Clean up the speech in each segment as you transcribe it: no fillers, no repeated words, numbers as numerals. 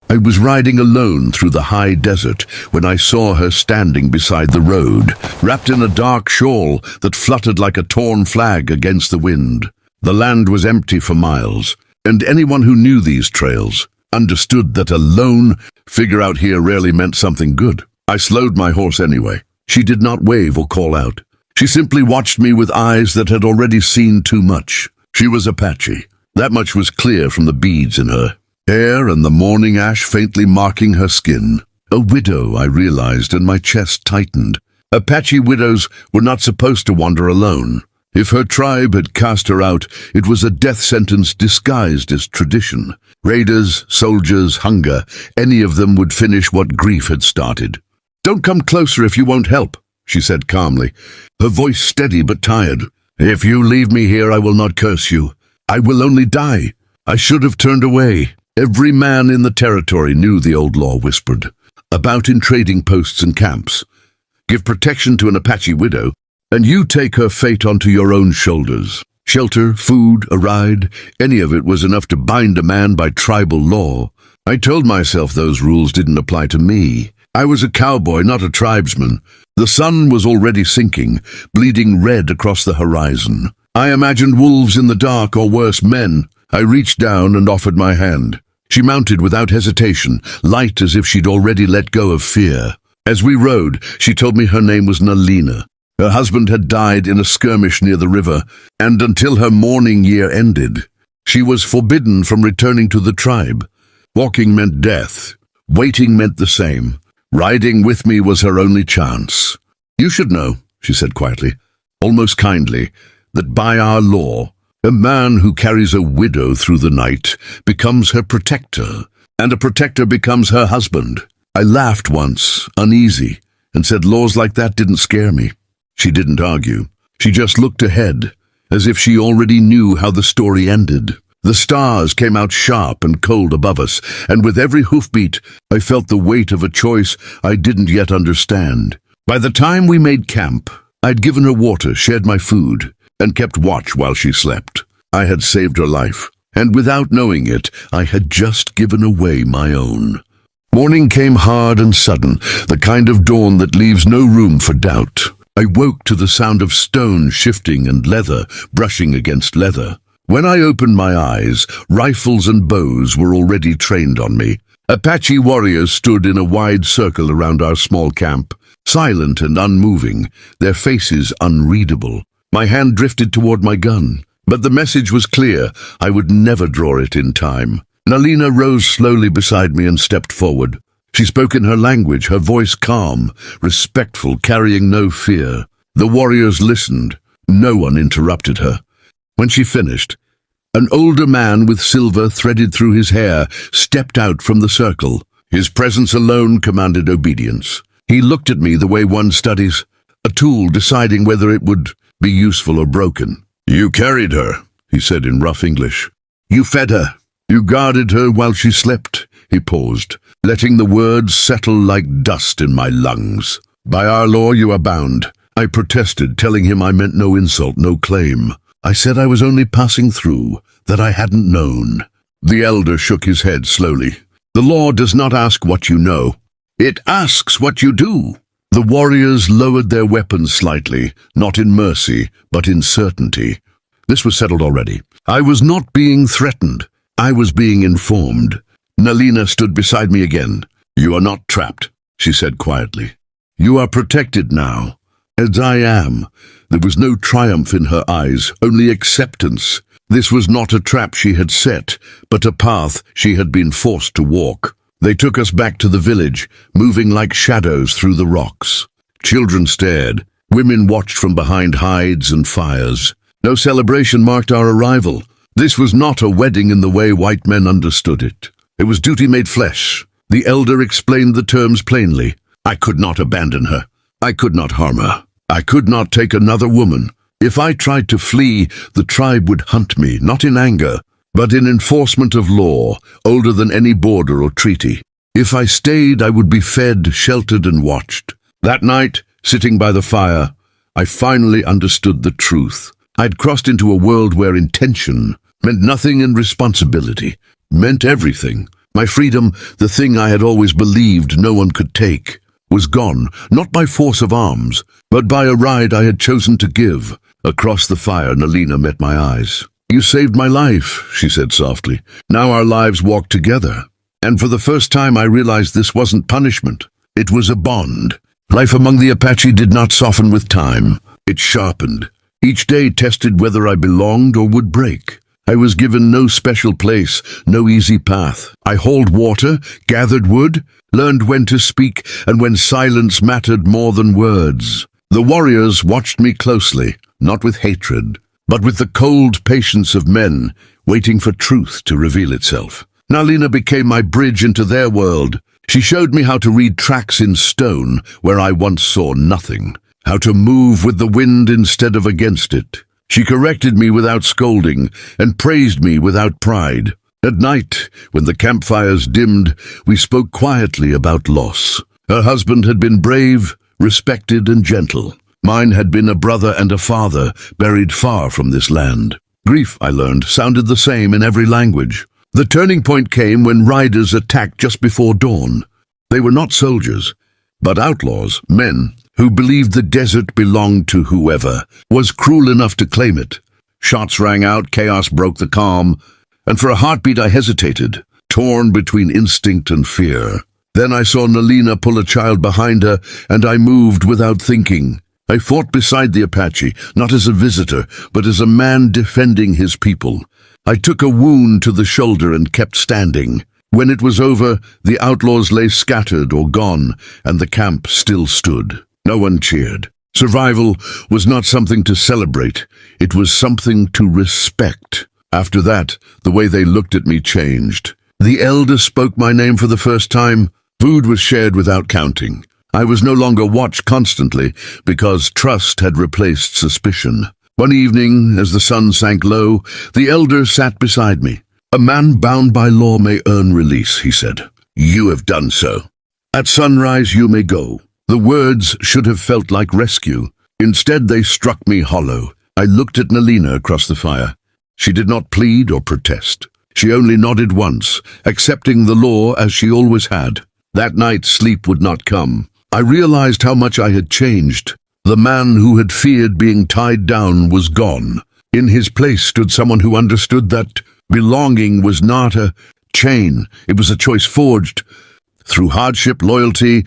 I was riding alone through the high desert when I saw her standing beside the road, wrapped in a dark shawl that fluttered like a torn flag against the wind. The land was empty for miles, and anyone who knew these trails understood that a lone figure out here rarely meant something good. I slowed my horse anyway. She did not wave or call out. She simply watched me with eyes that had already seen too much. She was Apache. That much was clear from the beads in her hair and the morning ash faintly marking her skin. A widow, I realized, and my chest tightened. Apache widows were not supposed to wander alone. If her tribe had cast her out, it was a death sentence disguised as tradition. Raiders, soldiers, hunger, any of them would finish what grief had started. "Don't come closer if you won't help," she said calmly, her voice steady but tired. "If you leave me here, I will not curse you. I will only die." I should have turned away. Every man in the territory knew the old law whispered about in trading posts and camps. Give protection to an Apache widow, and you take her fate onto your own shoulders. Shelter, food, a ride, any of it was enough to bind a man by tribal law. I told myself those rules didn't apply to me. I was a cowboy, not a tribesman. The sun was already sinking, bleeding red across the horizon. I imagined wolves in the dark, or worse, men. I reached down and offered my hand. She mounted without hesitation, light as if she'd already let go of fear. As we rode, she told me her name was Nalina. Her husband had died in a skirmish near the river, and until her mourning year ended, she was forbidden from returning to the tribe. Walking meant death. Waiting meant the same. Riding with me was her only chance. "You should know," she said quietly, almost kindly, "that by our law, a man who carries a widow through the night becomes her protector, and a protector becomes her husband." I laughed once, uneasy, and said laws like that didn't scare me. She didn't argue. She just looked ahead, as if she already knew how the story ended. The stars came out sharp and cold above us, and with every hoofbeat, I felt the weight of a choice I didn't yet understand. By the time we made camp, I'd given her water, shared my food, and kept watch while she slept. I had saved her life, and without knowing it, I had just given away my own. Morning came hard and sudden, the kind of dawn that leaves no room for doubt. I woke to the sound of stone shifting and leather brushing against leather. When I opened my eyes, rifles and bows were already trained on me. Apache warriors stood in a wide circle around our small camp, silent and unmoving, their faces unreadable. My hand drifted toward my gun, but the message was clear. I would never draw it in time. Nalina rose slowly beside me and stepped forward. She spoke in her language, her voice calm, respectful, carrying no fear. The warriors listened. No one interrupted her. When she finished, an older man with silver threaded through his hair stepped out from the circle. His presence alone commanded obedience. He looked at me the way one studies a tool, deciding whether it would be useful or broken. "You carried her," he said in rough English. "You fed her. You guarded her while she slept." He paused, letting the words settle like dust in my lungs. "By our law you are bound." I protested, telling him I meant no insult, no claim. I said I was only passing through, that I hadn't known. The elder shook his head slowly. "The law does not ask what you know. It asks what you do." The warriors lowered their weapons slightly, not in mercy, but in certainty. This was settled already. I was not being threatened. I was being informed. Nalina stood beside me again. "You are not trapped," she said quietly. "You are protected now, as I am." There was no triumph in her eyes, only acceptance. This was not a trap she had set, but a path she had been forced to walk. They took us back to the village, moving like shadows through the rocks. Children stared. Women watched from behind hides and fires. No celebration marked our arrival. This was not a wedding in the way white men understood it. It was duty made flesh. The elder explained the terms plainly. I could not abandon her. I could not harm her. I could not take another woman. If I tried to flee, the tribe would hunt me, not in anger, but in enforcement of law, older than any border or treaty. If I stayed, I would be fed, sheltered, and watched. That night, sitting by the fire, I finally understood the truth. I'd crossed into a world where intention meant nothing and responsibility meant everything. My freedom, the thing I had always believed no one could take, was gone, not by force of arms, but by a ride I had chosen to give. Across the fire, Nalina met my eyes. "You saved my life," she said softly. "Now our lives walk together." And for the first time I realized this wasn't punishment. It was a bond. Life among the Apache did not soften with time. It sharpened. Each day tested whether I belonged or would break. I was given no special place, no easy path. I hauled water, gathered wood, learned when to speak, and when silence mattered more than words. The warriors watched me closely, not with hatred, but with the cold patience of men, waiting for truth to reveal itself. Nalina became my bridge into their world. She showed me how to read tracks in stone where I once saw nothing, how to move with the wind instead of against it. She corrected me without scolding and praised me without pride. At night, when the campfires dimmed, we spoke quietly about loss. Her husband had been brave, respected, and gentle. Mine had been a brother and a father, buried far from this land. Grief, I learned, sounded the same in every language. The turning point came when riders attacked just before dawn. They were not soldiers, but outlaws, men who believed the desert belonged to whoever was cruel enough to claim it. Shots rang out, chaos broke the calm, and for a heartbeat I hesitated, torn between instinct and fear. Then I saw Nalina pull a child behind her, and I moved without thinking. I fought beside the Apache, not as a visitor, but as a man defending his people. I took a wound to the shoulder and kept standing. When it was over, the outlaws lay scattered or gone, and the camp still stood. No one cheered. Survival was not something to celebrate. It was something to respect. After that, the way they looked at me changed. The elder spoke my name for the first time. Food was shared without counting. I was no longer watched constantly because trust had replaced suspicion. One evening, as the sun sank low, the elder sat beside me. "A man bound by law may earn release," he said. "You have done so. At sunrise you may go." The words should have felt like rescue. Instead, they struck me hollow. I looked at Nalina across the fire. She did not plead or protest. She only nodded once, accepting the law as she always had. That night, sleep would not come. I realized how much I had changed. The man who had feared being tied down was gone. In his place stood someone who understood that belonging was not a chain. It was a choice forged through hardship, loyalty,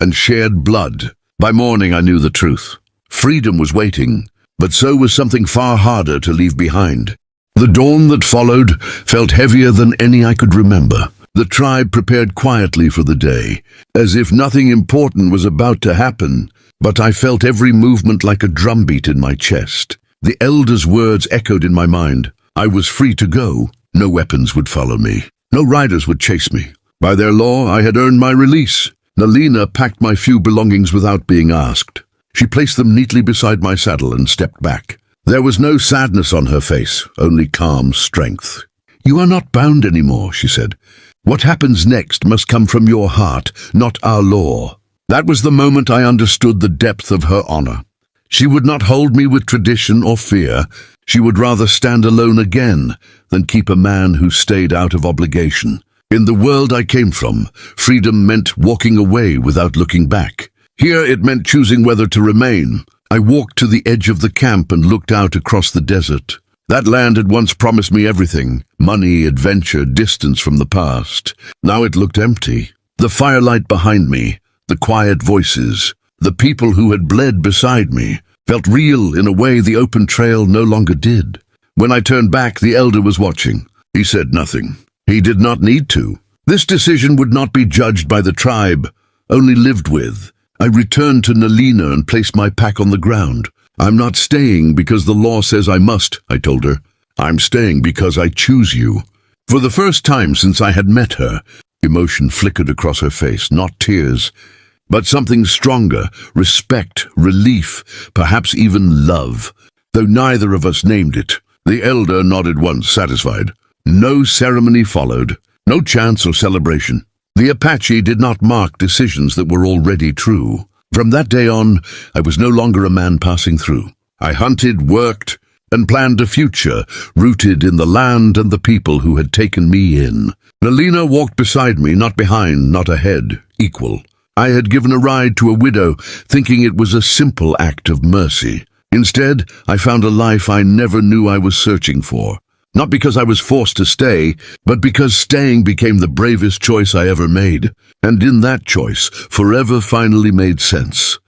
and shared blood. By morning I knew the truth. Freedom was waiting, but so was something far harder to leave behind. The dawn that followed felt heavier than any I could remember. The tribe prepared quietly for the day, as if nothing important was about to happen, but I felt every movement like a drumbeat in my chest. The elder's words echoed in my mind. I was free to go. No weapons would follow me. No riders would chase me. By their law, I had earned my release. Nalina packed my few belongings without being asked. She placed them neatly beside my saddle and stepped back. There was no sadness on her face, only calm strength. "You are not bound anymore," she said. "What happens next must come from your heart, not our law." That was the moment I understood the depth of her honor. She would not hold me with tradition or fear. She would rather stand alone again than keep a man who stayed out of obligation. In the world I came from, freedom meant walking away without looking back. Here it meant choosing whether to remain. I walked to the edge of the camp and looked out across the desert. That land had once promised me everything: money, adventure, distance from the past. Now it looked empty. The firelight behind me, the quiet voices, the people who had bled beside me, felt real in a way the open trail no longer did. When I turned back, the elder was watching. He said nothing. He did not need to. This decision would not be judged by the tribe, only lived with. I returned to Nalina and placed my pack on the ground. "I'm not staying because the law says I must," I told her. "I'm staying because I choose you." For the first time since I had met her, emotion flickered across her face, not tears, but something stronger: respect, relief, perhaps even love, though neither of us named it. The elder nodded once, satisfied. No ceremony followed, no chants or celebration. The Apache did not mark decisions that were already true. From that day on, I was no longer a man passing through. I hunted, worked, and planned a future rooted in the land and the people who had taken me in. Nalina walked beside me, not behind, not ahead, equal. I had given a ride to a widow, thinking it was a simple act of mercy. Instead, I found a life I never knew I was searching for. Not because I was forced to stay, but because staying became the bravest choice I ever made. And in that choice, forever finally made sense.